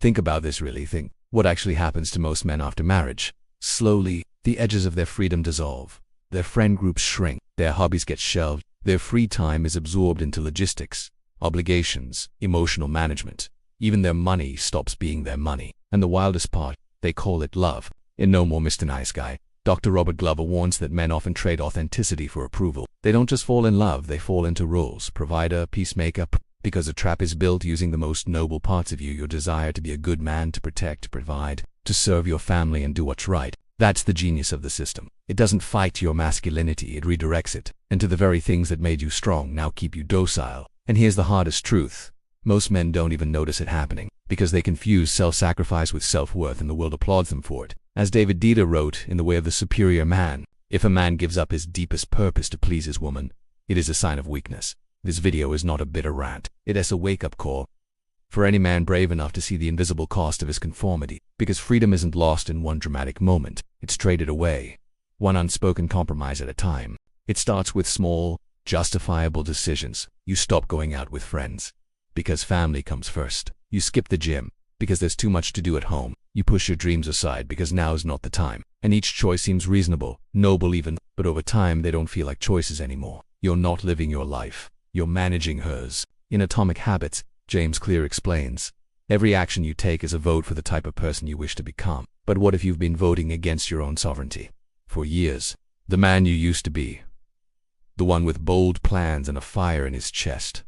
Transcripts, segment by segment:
Think about this really. Think what actually happens to most men after marriage. Slowly, the edges of their freedom dissolve. Their friend groups shrink. Their hobbies get shelved. Their free time is absorbed into logistics, obligations, emotional management. Even their money stops being their money. And the wildest part, they call it love. In No More Mr. Nice Guy, Dr. Robert Glover warns that men often trade authenticity for approval. They don't just fall in love, they fall into roles: provider, peacemaker, because a trap is built using the most noble parts of you, your desire to be a good man, to protect, to provide, to serve your family and do what's right. That's the genius of the system. It doesn't fight your masculinity, it redirects it. And to the very things that made you strong now keep you docile. And here's the hardest truth. Most men don't even notice it happening, because they confuse self-sacrifice with self-worth, and the world applauds them for it. As David Dieter wrote in The Way of the Superior Man, if a man gives up his deepest purpose to please his woman, it is a sign of weakness. This video is not a bitter rant. It is a wake-up call for any man brave enough to see the invisible cost of his conformity, because freedom isn't lost in one dramatic moment. It's traded away, one unspoken compromise at a time. It starts with small, justifiable decisions. You stop going out with friends because family comes first. You skip the gym because there's too much to do at home. You push your dreams aside because now is not the time. And each choice seems reasonable, noble even, but over time they don't feel like choices anymore. You're not living your life. You're managing hers. In Atomic Habits, James Clear explains, every action you take is a vote for the type of person you wish to become. But what if you've been voting against your own sovereignty for years? The man you used to be, the one with bold plans and a fire in his chest,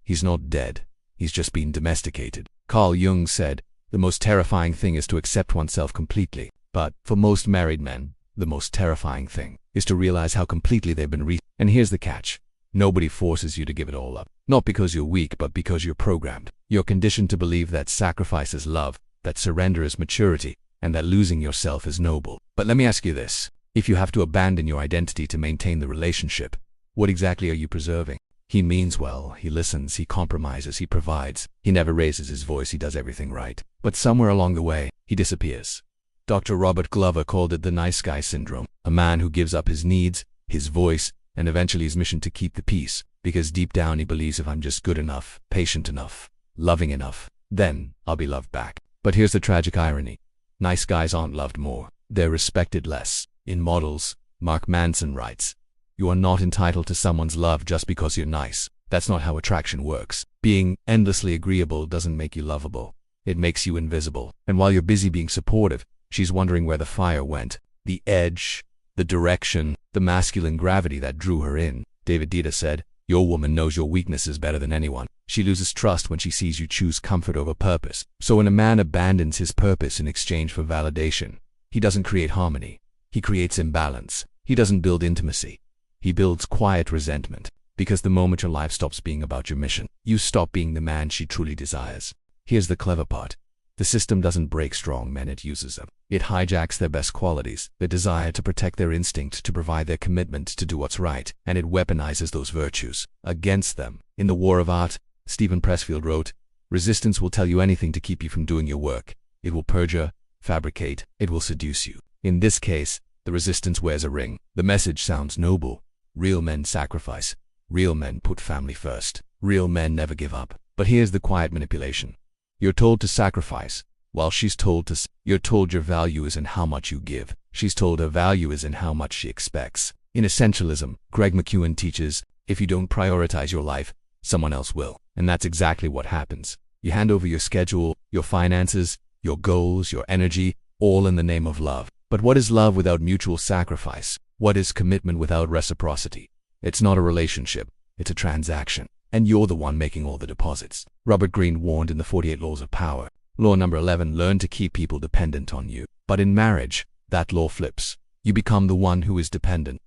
he's not dead. He's just been domesticated. Carl Jung said, the most terrifying thing is to accept oneself completely. But for most married men, the most terrifying thing is to realize how completely they've been And here's the catch. Nobody forces you to give it all up. Not because you're weak, but because you're programmed. You're conditioned to believe that sacrifice is love, that surrender is maturity, and that losing yourself is noble. But let me ask you this. If you have to abandon your identity to maintain the relationship, what exactly are you preserving? He means well, he listens, he compromises, he provides. He never raises his voice, he does everything right. But somewhere along the way, he disappears. Dr. Robert Glover called it the nice guy syndrome. A man who gives up his needs, his voice, and eventually his mission to keep the peace, because deep down he believes if I'm just good enough, patient enough, loving enough, then I'll be loved back. But here's the tragic irony. Nice guys aren't loved more. They're respected less. In Models, Mark Manson writes, you are not entitled to someone's love just because you're nice. That's not how attraction works. Being endlessly agreeable doesn't make you lovable. It makes you invisible. And while you're busy being supportive, she's wondering where the fire went. The edge, the direction, the masculine gravity that drew her in. David Dieter said, your woman knows your weaknesses better than anyone. She loses trust when she sees you choose comfort over purpose. So when a man abandons his purpose in exchange for validation, he doesn't create harmony. He creates imbalance. He doesn't build intimacy. He builds quiet resentment. Because the moment your life stops being about your mission, you stop being the man she truly desires. Here's the clever part. The system doesn't break strong men, it uses them. It hijacks their best qualities, their desire to protect their instinct, to provide their commitment to do what's right, and it weaponizes those virtues against them. In The War of Art, Stephen Pressfield wrote, resistance will tell you anything to keep you from doing your work. It will perjure, fabricate, it will seduce you. In this case, the resistance wears a ring. The message sounds noble. Real men sacrifice. Real men put family first. Real men never give up. But here's the quiet manipulation. You're told to sacrifice, while she's told to. You're told your value is in how much you give. She's told her value is in how much she expects. In Essentialism, Greg McKeown teaches, if you don't prioritize your life, someone else will. And that's exactly what happens. You hand over your schedule, your finances, your goals, your energy, all in the name of love. But what is love without mutual sacrifice? What is commitment without reciprocity? It's not a relationship, it's a transaction. And you're the one making all the deposits. Robert Greene warned in the 48 Laws of Power. Law number 11, learn to keep people dependent on you. But in marriage, that law flips. You become the one who is dependent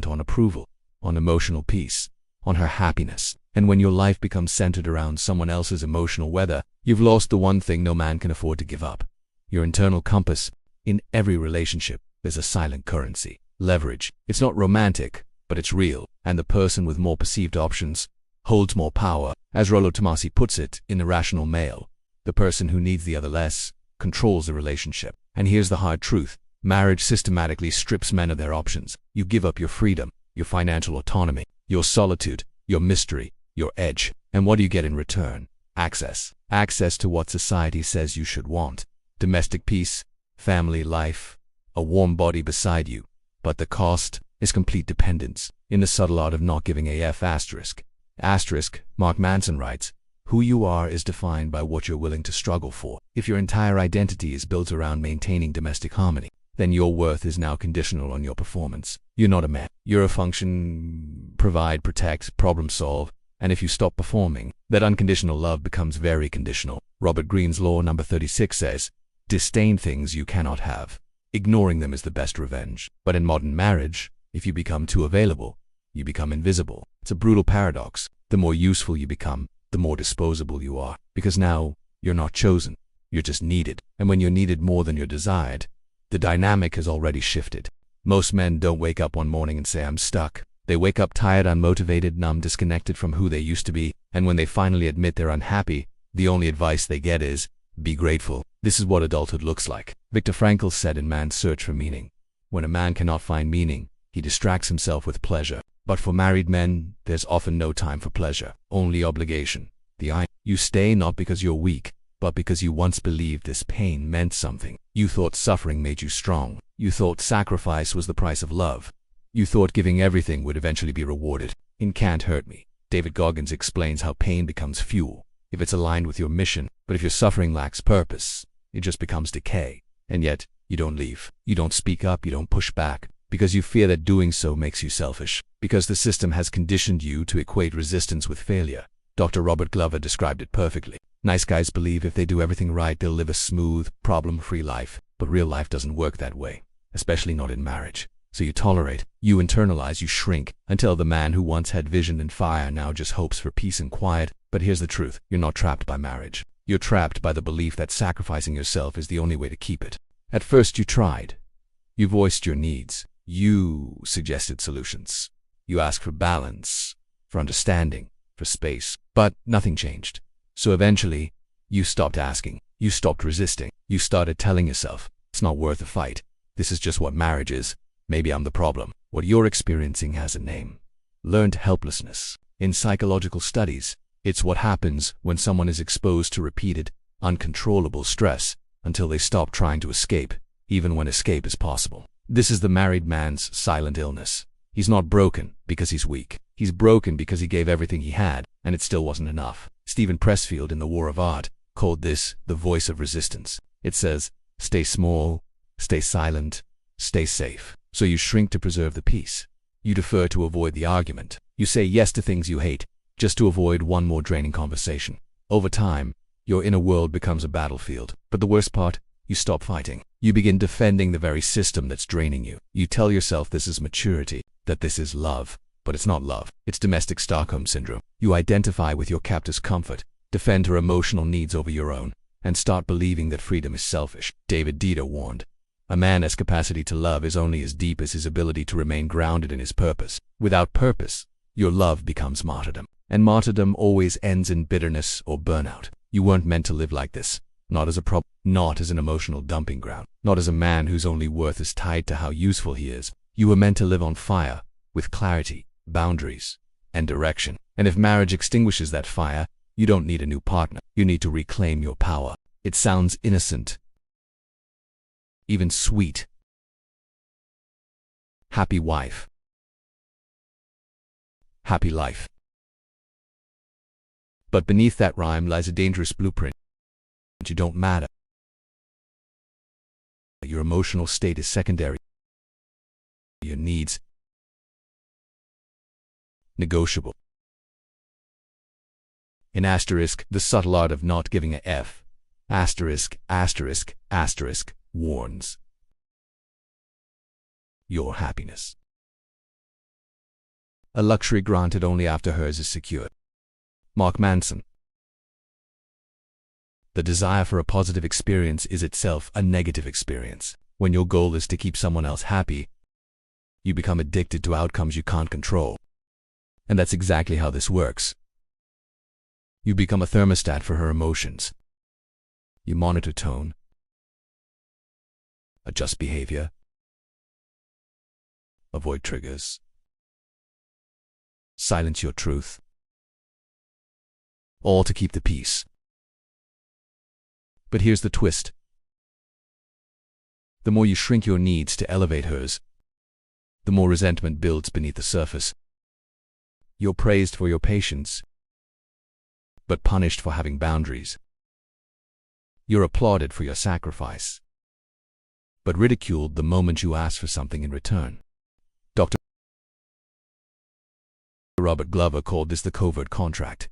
on approval, on emotional peace, on her happiness. And when your life becomes centered around someone else's emotional weather, you've lost the one thing no man can afford to give up. Your internal compass. In every relationship, there's a silent currency. Leverage. It's not romantic, but it's real. And the person with more perceived options holds more power. As Rollo Tomasi puts it in Irrational Male, the person who needs the other less controls the relationship. And here's the hard truth. Marriage systematically strips men of their options. You give up your freedom, your financial autonomy, your solitude, your mystery, your edge. And what do you get in return? Access. Access to what society says you should want. Domestic peace, family life, a warm body beside you. But the cost is complete dependence. In the subtle art of not giving a F asterisk. Asterisk, Mark Manson writes, who you are is defined by what you're willing to struggle for. If your entire identity is built around maintaining domestic harmony, then your worth is now conditional on your performance. You're not a man. You're a function, provide, protect, problem solve, and if you stop performing, that unconditional love becomes very conditional. Robert Greene's law number 36 says, disdain things you cannot have. Ignoring them is the best revenge. But in modern marriage, if you become too available, you become invisible. It's a brutal paradox. The more useful you become, the more disposable you are. Because now, you're not chosen. You're just needed. And when you're needed more than you're desired, the dynamic has already shifted. Most men don't wake up one morning and say, I'm stuck. They wake up tired, unmotivated, numb, disconnected from who they used to be. And when they finally admit they're unhappy, the only advice they get is, be grateful. This is what adulthood looks like. Viktor Frankl said in Man's Search for Meaning, when a man cannot find meaning, he distracts himself with pleasure. But for married men, there's often no time for pleasure, only obligation. You stay not because you're weak, but because you once believed this pain meant something. You thought suffering made you strong. You thought sacrifice was the price of love. You thought giving everything would eventually be rewarded. In Can't Hurt Me, David Goggins explains how pain becomes fuel, if it's aligned with your mission. But if your suffering lacks purpose, it just becomes decay. And yet, you don't leave. You don't speak up. You don't push back. Because you fear that doing so makes you selfish. Because the system has conditioned you to equate resistance with failure. Dr. Robert Glover described it perfectly. Nice guys believe if they do everything right, they'll live a smooth, problem-free life. But real life doesn't work that way, especially not in marriage. So you tolerate, you internalize, you shrink, until the man who once had vision and fire now just hopes for peace and quiet. But here's the truth. You're not trapped by marriage. You're trapped by the belief that sacrificing yourself is the only way to keep it. At first you tried. You voiced your needs. You suggested solutions. You asked for balance, for understanding, for space. But nothing changed. So eventually, you stopped asking. You stopped resisting. You started telling yourself, it's not worth a fight. This is just what marriage is. Maybe I'm the problem. What you're experiencing has a name. Learned helplessness. In psychological studies, it's what happens when someone is exposed to repeated, uncontrollable stress until they stop trying to escape, even when escape is possible. This is the married man's silent illness. He's not broken because he's weak. He's broken because he gave everything he had, and it still wasn't enough. Stephen Pressfield in The War of Art called this the voice of resistance. It says, stay small, stay silent, stay safe. So you shrink to preserve the peace. You defer to avoid the argument. You say yes to things you hate, just to avoid one more draining conversation. Over time, your inner world becomes a battlefield. But the worst part, you stop fighting. You begin defending the very system that's draining you. You tell yourself this is maturity, that this is love. But it's not love. It's domestic Stockholm syndrome. You identify with your captor's comfort, defend her emotional needs over your own, and start believing that freedom is selfish. David Dieter warned, a man's capacity to love is only as deep as his ability to remain grounded in his purpose. Without purpose, your love becomes martyrdom. And martyrdom always ends in bitterness or burnout. You weren't meant to live like this. Not as a problem, not as an emotional dumping ground, not as a man whose only worth is tied to how useful he is. You were meant to live on fire, with clarity, boundaries, and direction. And if marriage extinguishes that fire, you don't need a new partner. You need to reclaim your power. It sounds innocent, even sweet. Happy wife. Happy life. But beneath that rhyme lies a dangerous blueprint. You don't matter. Your emotional state is secondary. Your needs negotiable. In asterisk, the subtle art of not giving a F, asterisk, asterisk, asterisk, warns. Your happiness. A luxury granted only after hers is secured. Mark Manson. The desire for a positive experience is itself a negative experience. When your goal is to keep someone else happy, you become addicted to outcomes you can't control. And that's exactly how this works. You become a thermostat for her emotions. You monitor tone, adjust behavior, avoid triggers, silence your truth. all to keep the peace. But here's the twist. The more you shrink your needs to elevate hers, the more resentment builds beneath the surface. You're praised for your patience, but punished for having boundaries. You're applauded for your sacrifice, but ridiculed the moment you ask for something in return. Dr. Robert Glover called this the covert contract.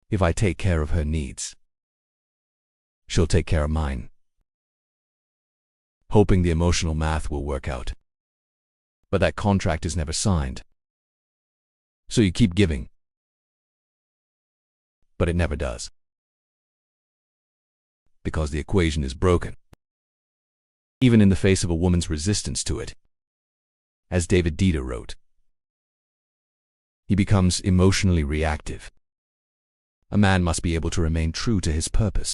If I take care of her needs, she'll take care of mine, hoping the emotional math will work out. But that contract is never signed. So you keep giving, but it never does, because the equation is broken, even in the face of a woman's resistance to it. As David Dieter wrote, he becomes emotionally reactive. A man must be able to remain true to his purpose,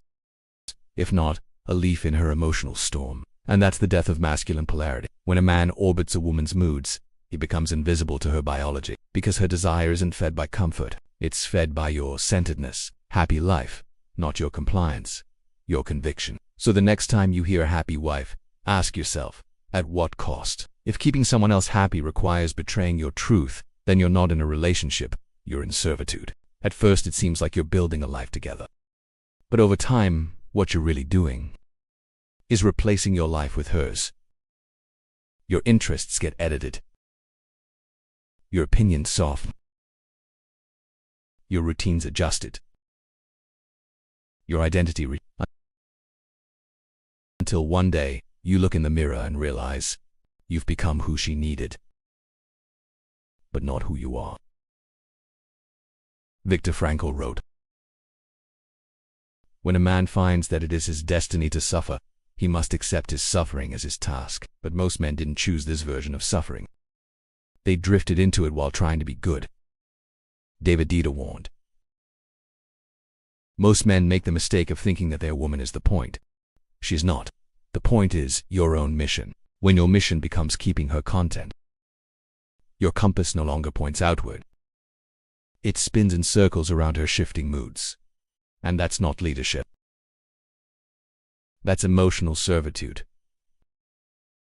if not, a leaf in her emotional storm. And that's the death of masculine polarity. When a man orbits a woman's moods, he becomes invisible to her biology, because her desire isn't fed by comfort. It's fed by your centeredness, happy life, not your compliance, your conviction. So the next time you hear a happy wife, ask yourself, at what cost? If keeping someone else happy requires betraying your truth, then you're not in a relationship, you're in servitude. At first it seems like you're building a life together. But over time, what you're really doing is replacing your life with hers. Your interests get edited, your opinions soften, your routines adjusted, your identity until one day you look in the mirror and realize you've become who she needed, but not who you are. Viktor Frankl wrote, when a man finds that it is his destiny to suffer, he must accept his suffering as his task. But most men didn't choose this version of suffering. They drifted into it while trying to be good. David Dieter warned, most men make the mistake of thinking that their woman is the point. She's not. The point is your own mission. When your mission becomes keeping her content, your compass no longer points outward. It spins in circles around her shifting moods. And that's not leadership. That's emotional servitude.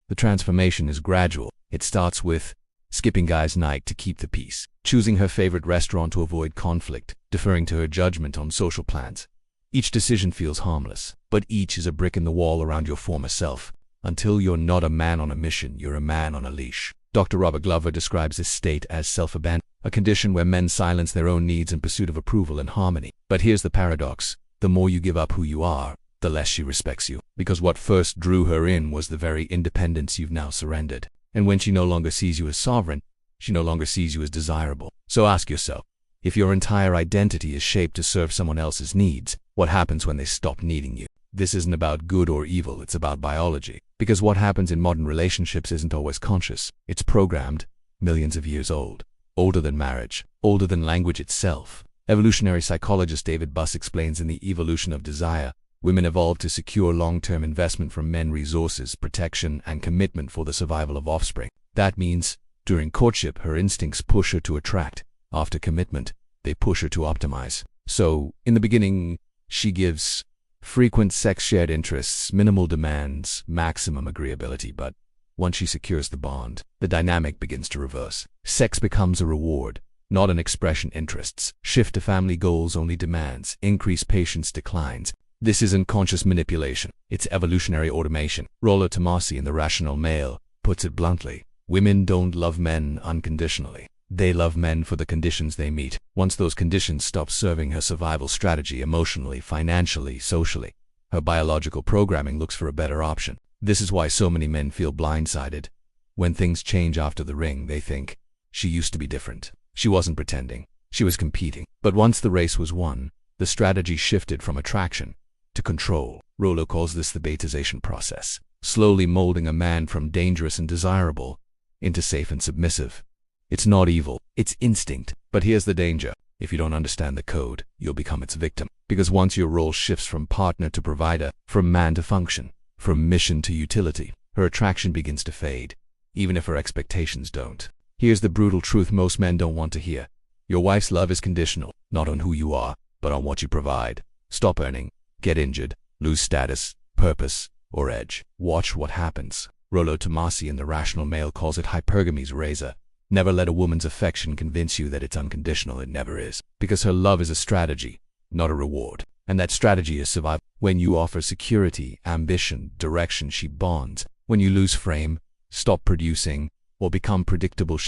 The transformation is gradual. It starts with skipping guys' night to keep the peace, choosing her favorite restaurant to avoid conflict, deferring to her judgment on social plans. Each decision feels harmless, but each is a brick in the wall around your former self. Until you're not a man on a mission, you're a man on a leash. Dr. Robert Glover describes this state as self-abandonment, a condition where men silence their own needs in pursuit of approval and harmony. But here's the paradox. The more you give up who you are, the less she respects you, because what first drew her in was the very independence you've now surrendered. And when she no longer sees you as sovereign, she no longer sees you as desirable. So ask yourself, if your entire identity is shaped to serve someone else's needs, what happens when they stop needing you? This isn't about good or evil, it's about biology. Because what happens in modern relationships isn't always conscious. It's programmed, millions of years old. Older than marriage, older than language itself. Evolutionary psychologist David Buss explains in The Evolution of Desire, women evolved to secure long-term investment from men, resources, protection, and commitment for the survival of offspring. That means, during courtship, her instincts push her to attract. After commitment, they push her to optimize. So, in the beginning, she gives frequent sex, shared interests, minimal demands, maximum agreeability, but once she secures the bond, the dynamic begins to reverse. Sex becomes a reward, not an expression. Interests shift to family goals, only demands, increase, patience declines. This isn't conscious manipulation, it's evolutionary automation. Rollo Tomassi in The Rational Male puts it bluntly, women don't love men unconditionally. They love men for the conditions they meet. Once those conditions stop serving her survival strategy emotionally, financially, socially, her biological programming looks for a better option. This is why so many men feel blindsided. When things change after the ring, they think, she used to be different. She wasn't pretending. She was competing. But once the race was won, the strategy shifted from attraction to control. Rollo calls this the betazation process, slowly molding a man from dangerous and desirable into safe and submissive. It's not evil, it's instinct. But here's the danger. If you don't understand the code, you'll become its victim. Because once your role shifts from partner to provider, from man to function, from mission to utility, her attraction begins to fade, even if her expectations don't. Here's the brutal truth most men don't want to hear. Your wife's love is conditional, not on who you are, but on what you provide. Stop earning, get injured, lose status, purpose, or edge. Watch what happens. Rollo Tomasi in The Rational Male calls it hypergamy's razor. Never let a woman's affection convince you that it's unconditional. It never is. Because her love is a strategy, not a reward. And that strategy is survival. When you offer security, ambition, direction, she bonds. When you lose frame, stop producing, or become predictable,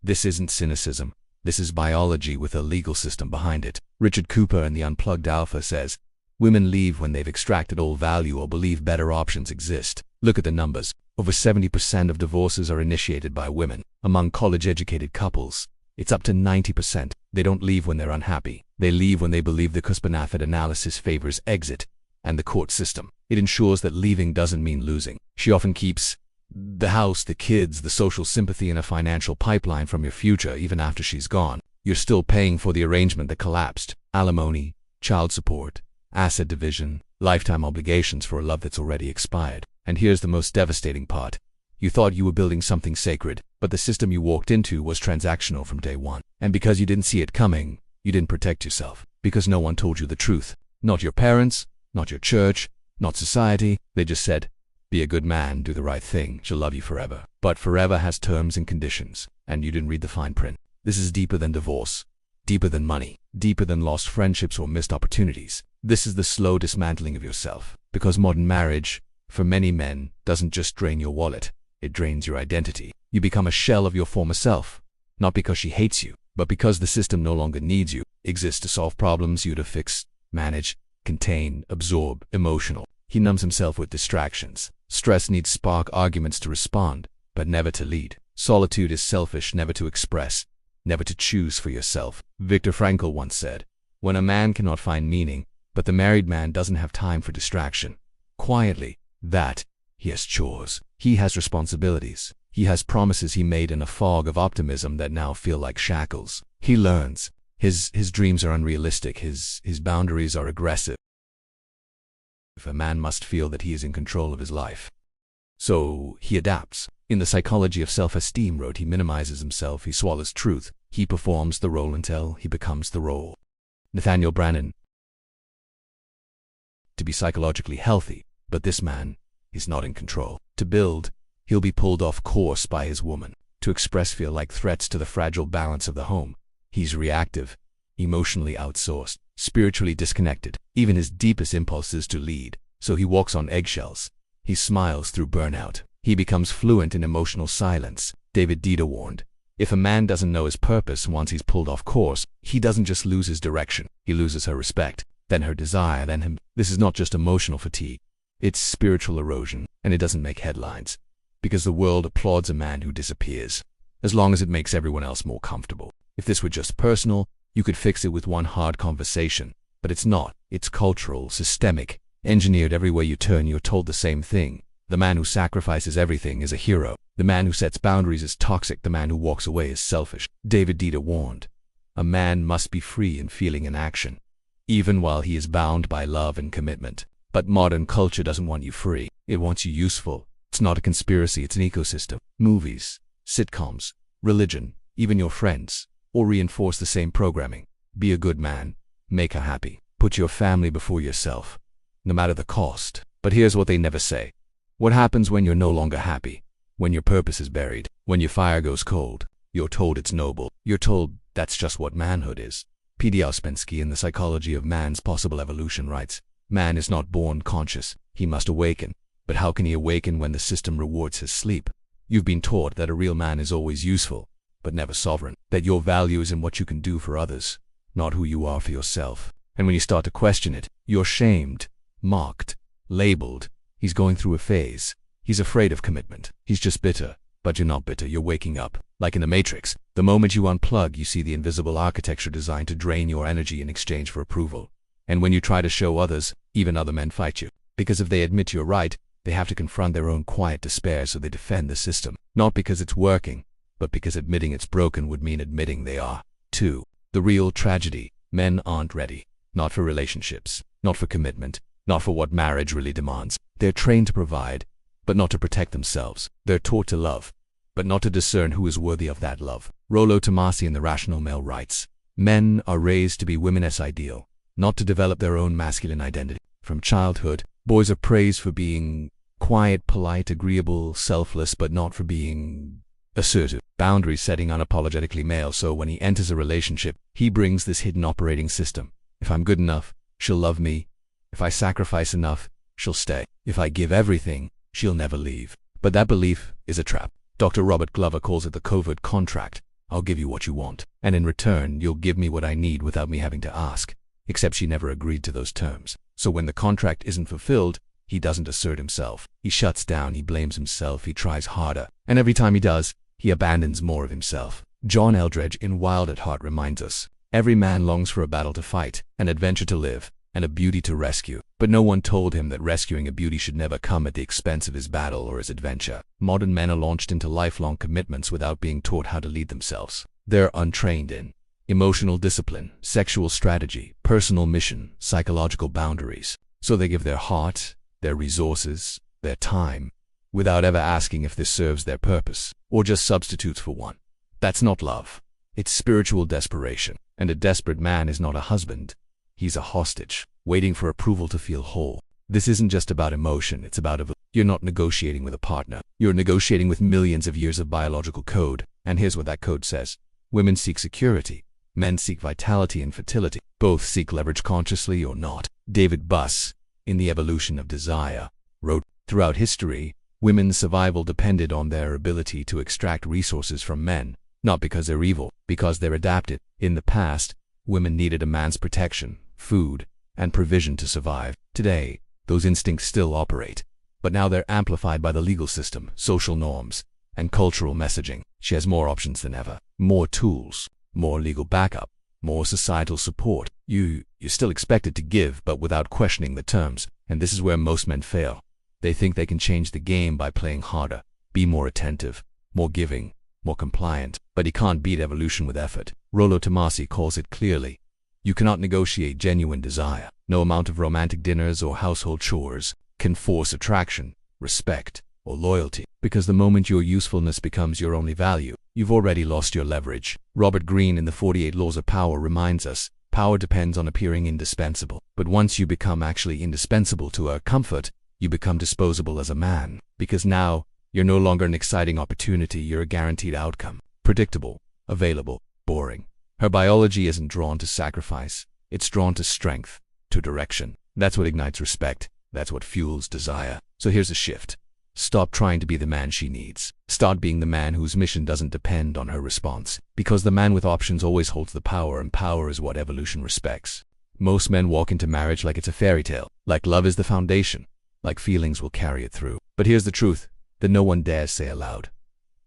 This isn't cynicism. This is biology with a legal system behind it. Richard Cooper in The Unplugged Alpha says, women leave when they've extracted all value or believe better options exist. Look at the numbers. Over 70% of divorces are initiated by women. Among college-educated couples, it's up to 90%. They don't leave when they're unhappy. They leave when they believe the cost-benefit analysis favors exit, and the court system. It ensures that leaving doesn't mean losing. She often keeps the house, the kids, the social sympathy, and a financial pipeline from your future even after she's gone. You're still paying for the arrangement that collapsed. Alimony, child support, asset division, lifetime obligations for a love that's already expired. And here's the most devastating part. You thought you were building something sacred, but the system you walked into was transactional from day one. And because you didn't see it coming, you didn't protect yourself. Because no one told you the truth. Not your parents, not your church, not society. They just said, be a good man, do the right thing, she'll love you forever. But forever has terms and conditions, and you didn't read the fine print. This is deeper than divorce, deeper than money, deeper than lost friendships or missed opportunities. This is the slow dismantling of yourself. Because modern marriage, for many men, doesn't just drain your wallet, it drains your identity. You become a shell of your former self, not because she hates you, but because the system no longer needs you, exists to solve problems you to fix, manage, contain, absorb, emotional. He numbs himself with distractions. Stress needs spark arguments to respond, but never to lead. Solitude is selfish, never to express, never to choose for yourself. Viktor Frankl once said, when a man cannot find meaning, but the married man doesn't have time for distraction, quietly, that he has chores. He has responsibilities. He has promises he made in a fog of optimism that now feel like shackles. He learns. His dreams are unrealistic. His boundaries are aggressive. A man must feel that he is in control of his life. So he adapts. In The Psychology of Self-Esteem wrote, he minimizes himself, he swallows truth, he performs the role until he becomes the role. Nathaniel Brannan. To be psychologically healthy, but this man is not in control. To build, he'll be pulled off course by his woman. To express feel like threats to the fragile balance of the home. He's reactive, emotionally outsourced, spiritually disconnected. Even his deepest impulse is to lead, so he walks on eggshells. He smiles through burnout. He becomes fluent in emotional silence. David Dieter warned, if a man doesn't know his purpose once he's pulled off course, he doesn't just lose his direction, he loses her respect, then her desire, then him. This is not just emotional fatigue, it's spiritual erosion, and it doesn't make headlines, because the world applauds a man who disappears, as long as it makes everyone else more comfortable. If this were just personal, you could fix it with one hard conversation, but it's not. It's cultural, systemic, engineered. Everywhere you turn, you're told the same thing. The man who sacrifices everything is a hero. The man who sets boundaries is toxic. The man who walks away is selfish. David Dieter warned, a man must be free in feeling and action, even while he is bound by love and commitment. But modern culture doesn't want you free. It wants you useful. It's not a conspiracy, it's an ecosystem. Movies, sitcoms, religion, even your friends, all reinforce the same programming. Be a good man. Make her happy. Put your family before yourself, no matter the cost. But here's what they never say. What happens when you're no longer happy? When your purpose is buried? When your fire goes cold? You're told it's noble. You're told that's just what manhood is. P.D. Ouspensky in The Psychology of Man's Possible Evolution writes, man is not born conscious. He must awaken. But how can he awaken when the system rewards his sleep? You've been taught that a real man is always useful, but never sovereign. That your value is in what you can do for others, not who you are for yourself. And when you start to question it, you're shamed, mocked, labeled. He's going through a phase. He's afraid of commitment. He's just bitter. But you're not bitter, you're waking up. Like in the Matrix, the moment you unplug, you see the invisible architecture designed to drain your energy in exchange for approval. And when you try to show others, even other men fight you. Because if they admit you're right, they have to confront their own quiet despair, so they defend the system. Not because it's working, but because admitting it's broken would mean admitting they are. 2. The real tragedy. Men aren't ready. Not for relationships. Not for commitment. Not for what marriage really demands. They're trained to provide, but not to protect themselves. They're taught to love, but not to discern who is worthy of that love. Rollo Tomasi in The Rational Male writes, men are raised to be women's ideal, not to develop their own masculine identity. From childhood, boys are praised for being quiet, polite, agreeable, selfless, but not for being assertive, boundary-setting, unapologetically male. So when he enters a relationship, he brings this hidden operating system. If I'm good enough, she'll love me. If I sacrifice enough, she'll stay. If I give everything, she'll never leave. But that belief is a trap. Dr. Robert Glover calls it the covert contract. I'll give you what you want, and in return, you'll give me what I need without me having to ask. Except she never agreed to those terms. So when the contract isn't fulfilled, he doesn't assert himself. He shuts down, he blames himself, he tries harder. And every time he does, he abandons more of himself. John Eldredge in Wild at Heart reminds us, every man longs for a battle to fight, an adventure to live, and a beauty to rescue. But no one told him that rescuing a beauty should never come at the expense of his battle or his adventure. Modern men are launched into lifelong commitments without being taught how to lead themselves. They're untrained in emotional discipline, sexual strategy, personal mission, psychological boundaries. So they give their heart, their resources, their time, without ever asking if this serves their purpose, or just substitutes for one. That's not love. It's spiritual desperation. And a desperate man is not a husband. He's a hostage, waiting for approval to feel whole. This isn't just about emotion, it's about you're not negotiating with a partner. You're negotiating with millions of years of biological code. And here's what that code says. Women seek security. Men seek vitality and fertility. Both seek leverage consciously or not. David Buss, in The Evolution of Desire, wrote, throughout history, women's survival depended on their ability to extract resources from men, not because they're evil, because they're adapted. In the past, women needed a man's protection, food, and provision to survive. Today, those instincts still operate, but now they're amplified by the legal system, social norms, and cultural messaging. She has more options than ever, more tools, more legal backup, more societal support. You're still expected to give, but without questioning the terms. And this is where most men fail. They think they can change the game by playing harder, be more attentive, more giving, more compliant. But he can't beat evolution with effort. Rollo Tomassi calls it clearly. You cannot negotiate genuine desire. No amount of romantic dinners or household chores can force attraction, respect, or loyalty. Because the moment your usefulness becomes your only value, you've already lost your leverage. Robert Greene in the 48 Laws of Power reminds us, power depends on appearing indispensable. But once you become actually indispensable to her comfort, you become disposable as a man. Because now, you're no longer an exciting opportunity, you're a guaranteed outcome. Predictable, available, boring. Her biology isn't drawn to sacrifice. It's drawn to strength, to direction. That's what ignites respect. That's what fuels desire. So here's a shift. Stop trying to be the man she needs. Start being the man whose mission doesn't depend on her response. Because the man with options always holds the power, and power is what evolution respects. Most men walk into marriage like it's a fairy tale, like love is the foundation, like feelings will carry it through. But here's the truth that no one dares say aloud.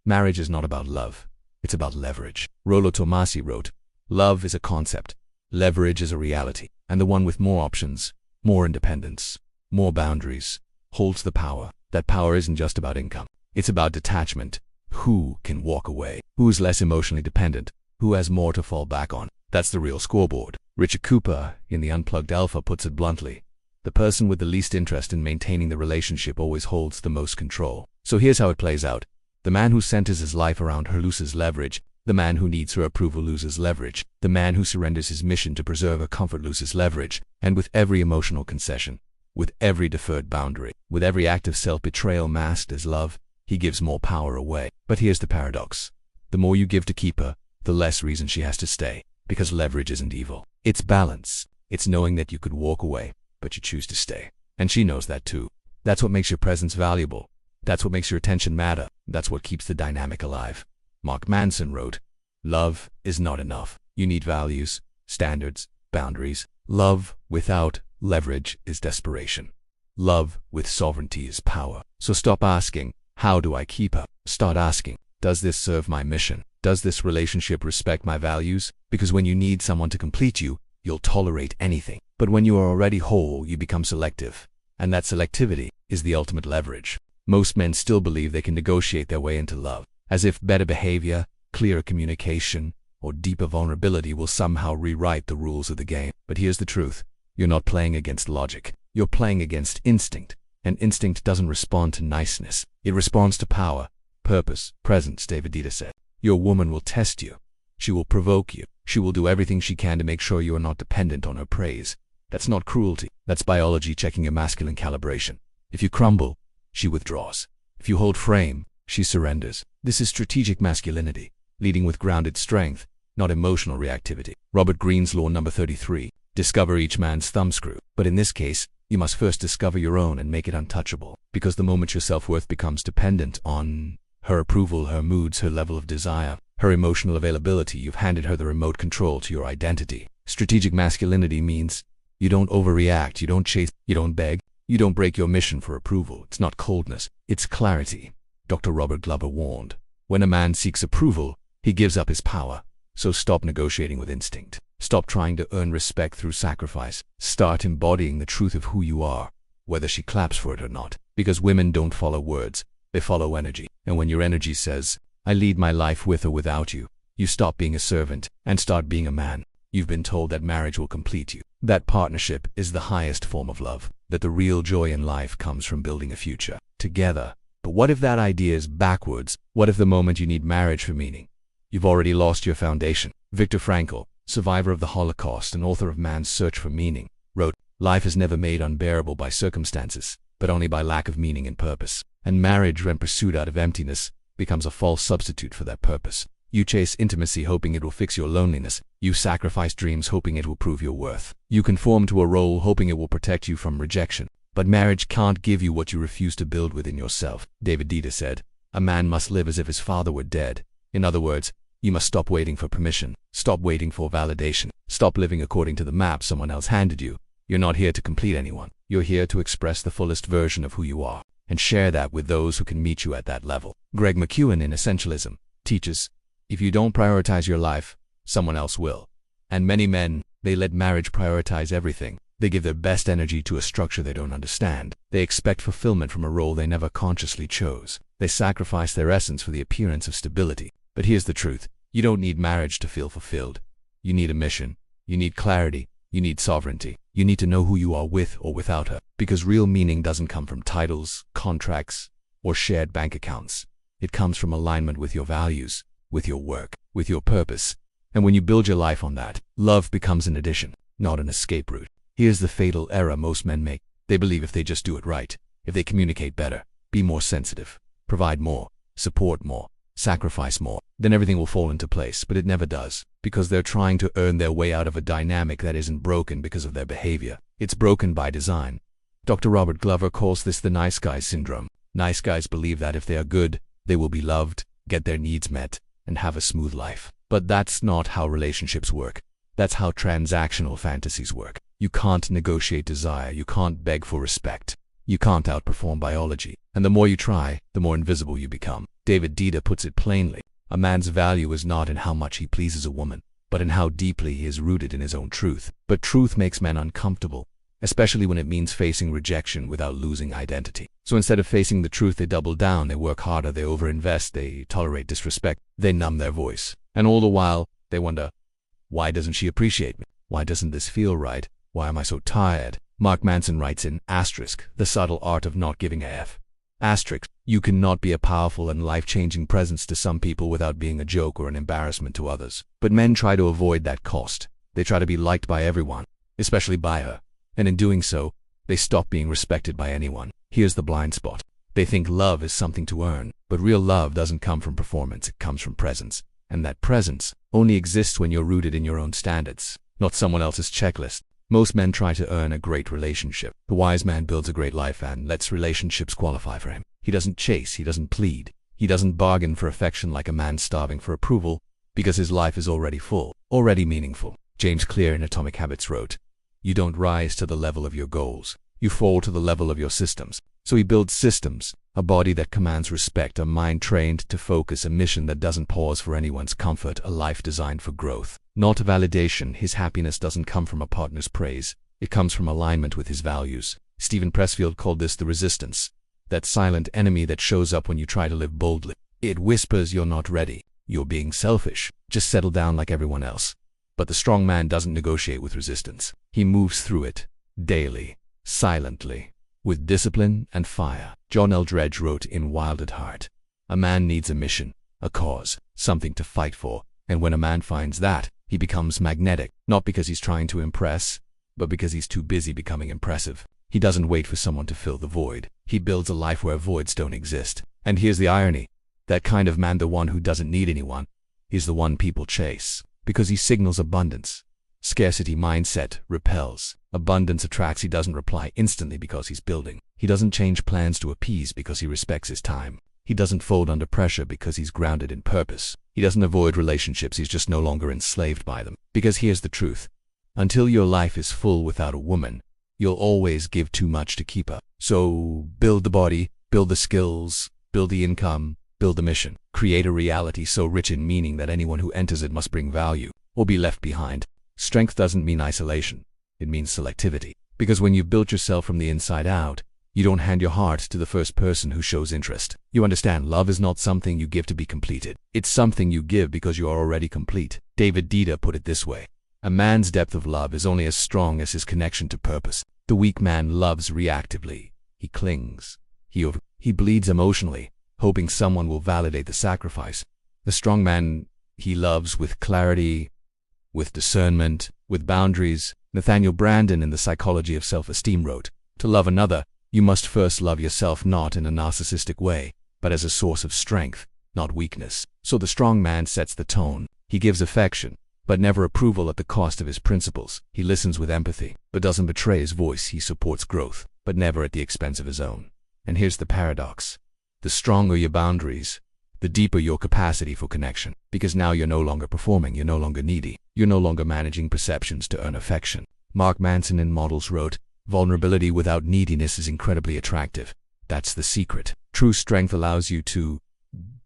Marriage is not about love. It's about leverage. Rollo Tomassi wrote, love is a concept. Leverage is a reality. And the one with more options, more independence, more boundaries, holds the power. That power isn't just about income. It's about detachment. Who can walk away? Who's less emotionally dependent? Who has more to fall back on? That's the real scoreboard. Richard Cooper, in The Unplugged Alpha, puts it bluntly. The person with the least interest in maintaining the relationship always holds the most control. So here's how it plays out. The man who centers his life around her loses leverage. The man who needs her approval loses leverage. The man who surrenders his mission to preserve her comfort loses leverage. And with every emotional concession, with every deferred boundary, with every act of self-betrayal masked as love, he gives more power away. But here's the paradox. The more you give to keep her, the less reason she has to stay. Because leverage isn't evil. It's balance. It's knowing that you could walk away, but you choose to stay. And she knows that too. That's what makes your presence valuable. That's what makes your attention matter. That's what keeps the dynamic alive. Mark Manson wrote, love is not enough. You need values, standards, boundaries. Love without leverage is desperation. Love with sovereignty is power. So stop asking, how do I keep her? Start asking, does this serve my mission? Does this relationship respect my values? Because when you need someone to complete you, you'll tolerate anything. But when you are already whole, you become selective. And that selectivity is the ultimate leverage. Most men still believe they can negotiate their way into love, as if better behavior, clearer communication, or deeper vulnerability will somehow rewrite the rules of the game. But here's the truth. You're not playing against logic. You're playing against instinct. And instinct doesn't respond to niceness. It responds to power, purpose, presence. David Dieter said, your woman will test you. She will provoke you. She will do everything she can to make sure you are not dependent on her praise. That's not cruelty. That's biology checking your masculine calibration. If you crumble, she withdraws. If you hold frame, she surrenders. This is strategic masculinity, leading with grounded strength, not emotional reactivity. Robert Greene's law number 33. Discover each man's thumbscrew. But in this case, you must first discover your own and make it untouchable. Because the moment your self-worth becomes dependent on her approval, her moods, her level of desire, her emotional availability, you've handed her the remote control to your identity. Strategic masculinity means you don't overreact, you don't chase, you don't beg, you don't break your mission for approval. It's not coldness, it's clarity. Dr. Robert Glover warned, when a man seeks approval, he gives up his power. So stop negotiating with instinct. Stop trying to earn respect through sacrifice. Start embodying the truth of who you are, whether she claps for it or not. Because women don't follow words, they follow energy. And when your energy says, I lead my life with or without you, you stop being a servant and start being a man. You've been told that marriage will complete you, that partnership is the highest form of love, that the real joy in life comes from building a future together. But what if that idea is backwards? What if the moment you need marriage for meaning, you've already lost your foundation? Viktor Frankl, survivor of the Holocaust and author of Man's Search for Meaning, wrote, life is never made unbearable by circumstances, but only by lack of meaning and purpose. And marriage, when pursued out of emptiness, becomes a false substitute for that purpose. You chase intimacy hoping it will fix your loneliness. You sacrifice dreams hoping it will prove your worth. You conform to a role hoping it will protect you from rejection. But marriage can't give you what you refuse to build within yourself. David Dieter said, a man must live as if his father were dead. In other words, you must stop waiting for permission. Stop waiting for validation. Stop living according to the map someone else handed you. You're not here to complete anyone. You're here to express the fullest version of who you are, and share that with those who can meet you at that level. Greg McKeown in Essentialism teaches, if you don't prioritize your life, someone else will. And many men, they let marriage prioritize everything. They give their best energy to a structure they don't understand. They expect fulfillment from a role they never consciously chose. They sacrifice their essence for the appearance of stability. But here's the truth. You don't need marriage to feel fulfilled. You need a mission. You need clarity. You need sovereignty. You need to know who you are with or without her. Because real meaning doesn't come from titles, contracts, or shared bank accounts. It comes from alignment with your values, with your work, with your purpose. And when you build your life on that, love becomes an addition, not an escape route. Here's the fatal error most men make. They believe if they just do it right, if they communicate better, be more sensitive, provide more, support more, sacrifice more, then everything will fall into place. But it never does, because they're trying to earn their way out of a dynamic that isn't broken because of their behavior. It's broken by design. Dr. Robert Glover calls this the nice guy syndrome. Nice guys believe that if they are good, they will be loved, get their needs met, and have a smooth life. But that's not how relationships work. That's how transactional fantasies work. You can't negotiate desire. You can't beg for respect. You can't outperform biology. And the more you try, the more invisible you become. David Dieter puts it plainly. A man's value is not in how much he pleases a woman, but in how deeply he is rooted in his own truth. But truth makes men uncomfortable, especially when it means facing rejection without losing identity. So instead of facing the truth, they double down, they work harder, they overinvest, they tolerate disrespect, they numb their voice. And all the while, they wonder, why doesn't she appreciate me? Why doesn't this feel right? Why am I so tired? Mark Manson writes in The Subtle Art of Not Giving a F. You cannot be a powerful and life-changing presence to some people without being a joke or an embarrassment to others. But men try to avoid that cost. They try to be liked by everyone, especially by her. And in doing so, they stop being respected by anyone. Here's the blind spot. They think love is something to earn, but real love doesn't come from performance, it comes from presence. And that presence only exists when you're rooted in your own standards, not someone else's checklist. Most men try to earn a great relationship. The wise man builds a great life and lets relationships qualify for him. He doesn't chase, he doesn't plead. He doesn't bargain for affection like a man starving for approval, because his life is already full, already meaningful. James Clear in Atomic Habits wrote, you don't rise to the level of your goals. You fall to the level of your systems. So he builds systems, a body that commands respect, a mind trained to focus, a mission that doesn't pause for anyone's comfort, a life designed for growth, not validation. His happiness doesn't come from a partner's praise. It comes from alignment with his values. Stephen Pressfield called this the resistance, that silent enemy that shows up when you try to live boldly. It whispers you're not ready, you're being selfish, just settle down like everyone else. But the strong man doesn't negotiate with resistance. He moves through it, daily, silently, with discipline and fire. John Eldredge wrote in Wild at Heart, a man needs a mission, a cause, something to fight for, and when a man finds that, He becomes magnetic, not because he's trying to impress, but because he's too busy becoming impressive. He doesn't wait for someone to fill the void. He builds a life where voids don't exist. And here's the irony. That kind of man, the one who doesn't need anyone, is the one people chase, because he signals abundance. Scarcity mindset repels. Abundance attracts. He doesn't reply instantly because he's building. He doesn't change plans to appease because he respects his time. He doesn't fold under pressure because he's grounded in purpose. He doesn't avoid relationships. He's just no longer enslaved by them. Because here's the truth. Until your life is full without a woman, you'll always give too much to keep her. So build the body, build the skills, build the income, build the mission. Create a reality so rich in meaning that anyone who enters it must bring value or be left behind. Strength doesn't mean isolation. It means selectivity. Because when you've built yourself from the inside out, you don't hand your heart to the first person who shows interest. You understand, love is not something you give to be completed. It's something you give because you are already complete. David Dida put it this way. A man's depth of love is only as strong as his connection to purpose. The weak man loves reactively. He clings. He bleeds emotionally, hoping someone will validate the sacrifice. The strong man, he loves with clarity, with discernment, with boundaries. Nathaniel Branden in The Psychology of Self-Esteem wrote, "To love another, you must first love yourself, not in a narcissistic way, but as a source of strength, not weakness." So the strong man sets the tone. He gives affection, but never approval at the cost of his principles. He listens with empathy, but doesn't betray his voice. He supports growth, but never at the expense of his own. And here's the paradox. The stronger your boundaries, the deeper your capacity for connection. Because now you're no longer performing, you're no longer needy, you're no longer managing perceptions to earn affection. Mark Manson in Models wrote, "Vulnerability without neediness is incredibly attractive. That's the secret. True strength allows you to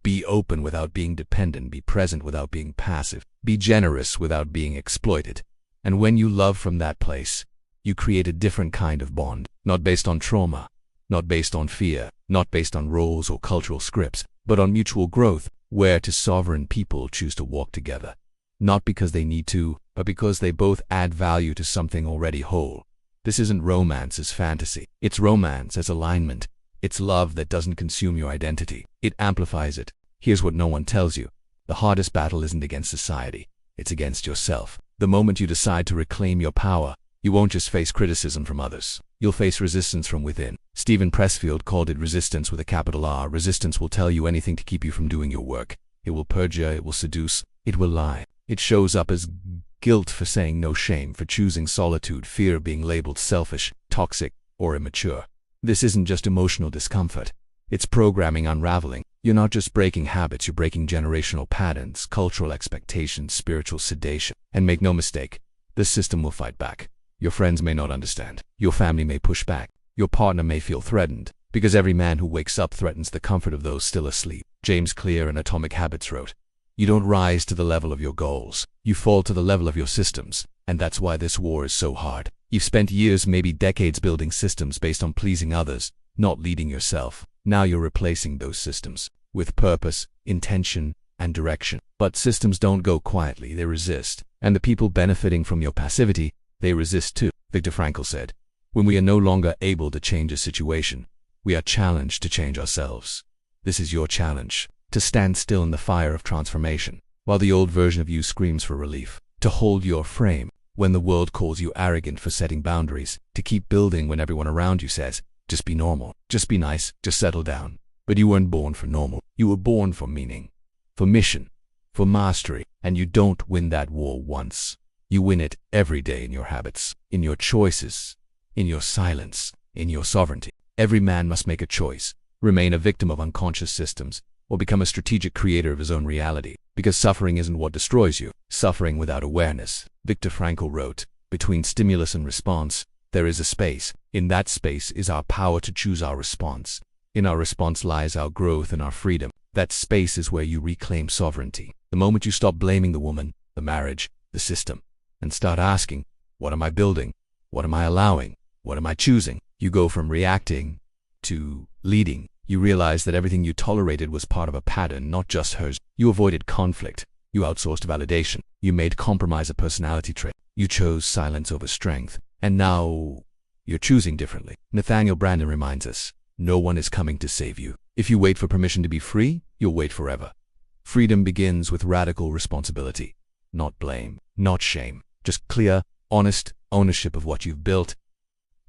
be open without being dependent, be present without being passive, be generous without being exploited. And when you love from that place, you create a different kind of bond, not based on trauma, not based on fear, not based on roles or cultural scripts, but on mutual growth, where two sovereign people choose to walk together. Not because they need to, but because they both add value to something already whole. This isn't romance as fantasy. It's romance as alignment. It's love that doesn't consume your identity. It amplifies it. Here's what no one tells you. The hardest battle isn't against society. It's against yourself. The moment you decide to reclaim your power, you won't just face criticism from others. You'll face resistance from within. Stephen Pressfield called it resistance with a capital R. Resistance will tell you anything to keep you from doing your work. It will perjure, it will seduce, it will lie. It shows up as guilt for saying no, shame for choosing solitude, fear of being labeled selfish, toxic, or immature. This isn't just emotional discomfort. It's programming unraveling. You're not just breaking habits, you're breaking generational patterns, cultural expectations, spiritual sedation. And make no mistake, the system will fight back. Your friends may not understand. Your family may push back. Your partner may feel threatened, because every man who wakes up threatens the comfort of those still asleep. James Clear in Atomic Habits wrote, "You don't rise to the level of your goals. You fall to the level of your systems. And that's why this war is so hard. You've spent years, maybe decades, building systems based on pleasing others, not leading yourself. Now you're replacing those systems with purpose, intention, and direction. But systems don't go quietly, they resist. And the people benefiting from your passivity, they resist too." Viktor Frankl said, "When we are no longer able to change a situation, we are challenged to change ourselves. This is your challenge, to stand still in the fire of transformation, while the old version of you screams for relief, to hold your frame when the world calls you arrogant for setting boundaries, to keep building when everyone around you says, just be normal, just be nice, just settle down. But you weren't born for normal. You were born for meaning, for mission, for mastery. And you don't win that war once. You win it every day in your habits, in your choices, in your silence, in your sovereignty. Every man must make a choice, remain a victim of unconscious systems, or become a strategic creator of his own reality. Because suffering isn't what destroys you, suffering without awareness." Viktor Frankl wrote, "Between stimulus and response, there is a space. In that space is our power to choose our response. In our response lies our growth and our freedom. That space is where you reclaim sovereignty. The moment you stop blaming the woman, the marriage, the system, and start asking, what am I building? What am I allowing? What am I choosing? You go from reacting to leading. You realize that everything you tolerated was part of a pattern, not just hers. You avoided conflict. You outsourced validation. You made compromise a personality trait. You chose silence over strength. And now you're choosing differently." Nathaniel Branden reminds us, "No one is coming to save you. If you wait for permission to be free, you'll wait forever." Freedom begins with radical responsibility. not blame, not shame. Just clear, honest ownership of what you've built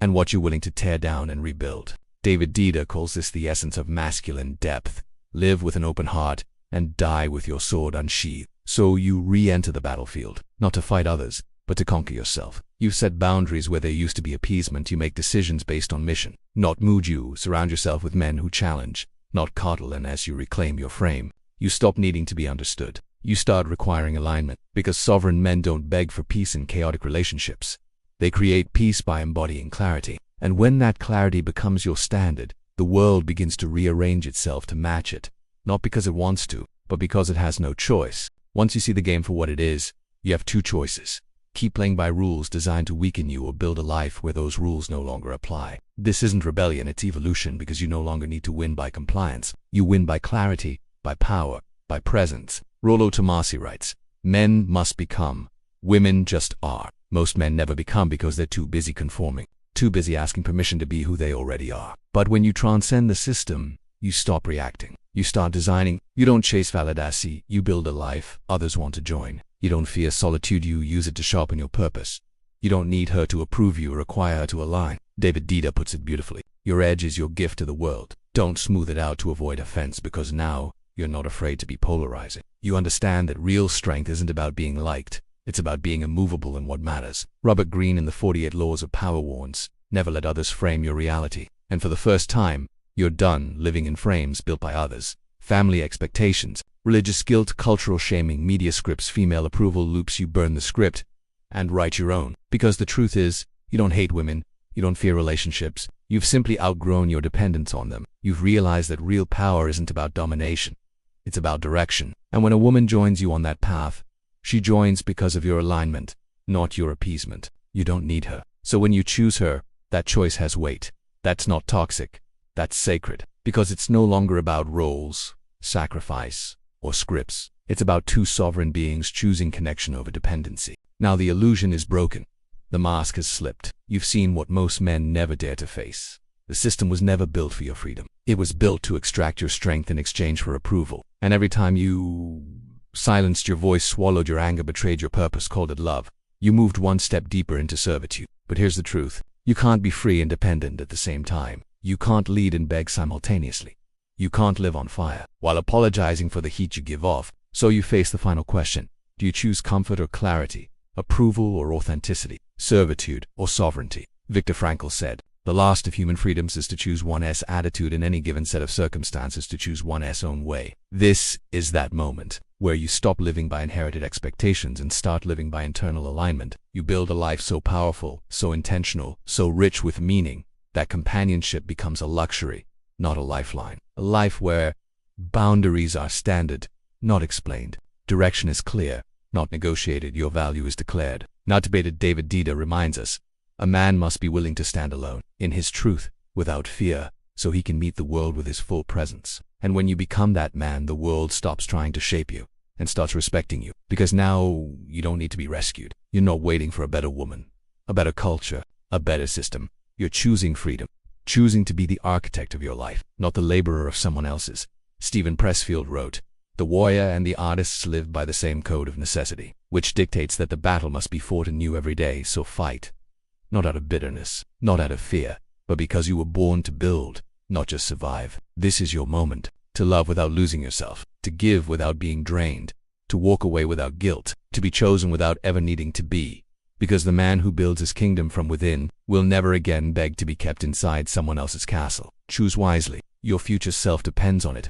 and what you're willing to tear down and rebuild. David Dida calls this the essence of masculine depth. Live with an open heart and die with your sword unsheathed. So you re-enter the battlefield, not to fight others, but to conquer yourself. You set boundaries where there used to be appeasement. You make decisions based on mission, not mood. You surround yourself with men who challenge, not coddle. And as you reclaim your frame, you stop needing to be understood. You start requiring alignment, because sovereign men don't beg for peace in chaotic relationships. They create peace by embodying clarity. And when that clarity becomes your standard, the world begins to rearrange itself to match it, not because it wants to, but because it has no choice. Once you see the game for what it is, you have two choices. Keep playing by rules designed to weaken you, or build a life where those rules no longer apply. This isn't rebellion, it's evolution, because you no longer need to win by compliance. You win by clarity, by power, by presence. Rollo Tomassi writes, "Men must become, women just are." Most men never become because they're too busy conforming, too busy asking permission to be who they already are. But when you transcend the system, you stop reacting. You start designing. You don't chase validation, you build a life others want to join. You don't fear solitude, you use it to sharpen your purpose. You don't need her to approve you or require her to align. David Dida puts it beautifully. Your edge is your gift to the world. Don't smooth it out to avoid offense, because now you're not afraid to be polarizing. You understand that real strength isn't about being liked. It's about being immovable in what matters. Robert Greene in the 48 Laws of Power warns, never let others frame your reality. And for the first time, you're done living in frames built by others. Family expectations, religious guilt, cultural shaming, media scripts, female approval loops. You burn the script and write your own. Because the truth is, you don't hate women, you don't fear relationships. You've simply outgrown your dependence on them. You've realized that real power isn't about domination. It's about direction. And when a woman joins you on that path, she joins because of your alignment, not your appeasement. You don't need her. So when you choose her, that choice has weight. That's not toxic. That's sacred. Because it's no longer about roles, sacrifice, or scripts. It's about two sovereign beings choosing connection over dependency. Now the illusion is broken. The mask has slipped. You've seen what most men never dare to face. The system was never built for your freedom. It was built to extract your strength in exchange for approval. And every time you silenced your voice, swallowed your anger, betrayed your purpose, called it love, you moved one step deeper into servitude. But here's the truth. You can't be free and dependent at the same time. You can't lead and beg simultaneously. You can't live on fire while apologizing for the heat you give off. So you face the final question. Do you choose comfort or clarity, approval or authenticity, servitude or sovereignty? Viktor Frankl said, "The last of human freedoms is to choose one's attitude in any given set of circumstances, to choose one's own way." This is that moment where you stop living by inherited expectations and start living by internal alignment. You build a life so powerful, so intentional, so rich with meaning, that companionship becomes a luxury, not a lifeline. A life where boundaries are standard, not explained. Direction is clear, not negotiated. Your value is declared, not debated. David Dida reminds us, a man must be willing to stand alone, in his truth, without fear, so he can meet the world with his full presence. And when you become that man, the world stops trying to shape you and starts respecting you. Because now you don't need to be rescued. You're not waiting for a better woman, a better culture, a better system. You're choosing freedom, choosing to be the architect of your life, not the laborer of someone else's. Stephen Pressfield wrote, "The warrior and the artists live by the same code of necessity, which dictates that the battle must be fought anew every day. So fight, not out of bitterness, not out of fear, but because you were born to build, not just survive." This is your moment, to love without losing yourself, to give without being drained, to walk away without guilt, to be chosen without ever needing to be. Because the man who builds his kingdom from within will never again beg to be kept inside someone else's castle. Choose wisely. Your future self depends on it.